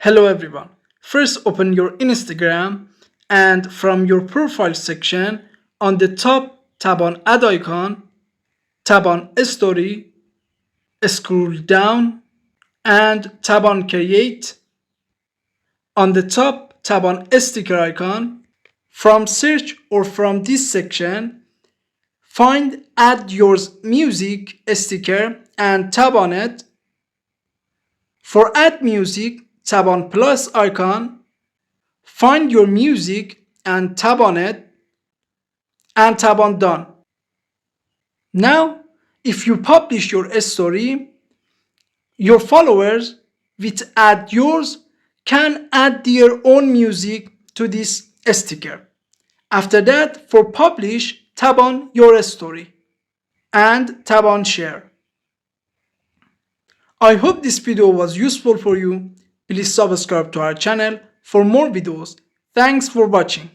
Hello everyone. First open your Instagram and from your profile section on the top tap on add icon, tap on story, scroll down and tap on create. On the top tap on sticker icon. From search or from this section find add yours music sticker and tap on it. For add music tap on plus icon. Find your music and tap on it and tap on done. Now, if you publish your story, your followers with add yours can add their own music to this sticker. After that, for publish, tap on your story and tap on share. I hope this video was useful for you. Please subscribe to our channel for more videos. Thanks for watching.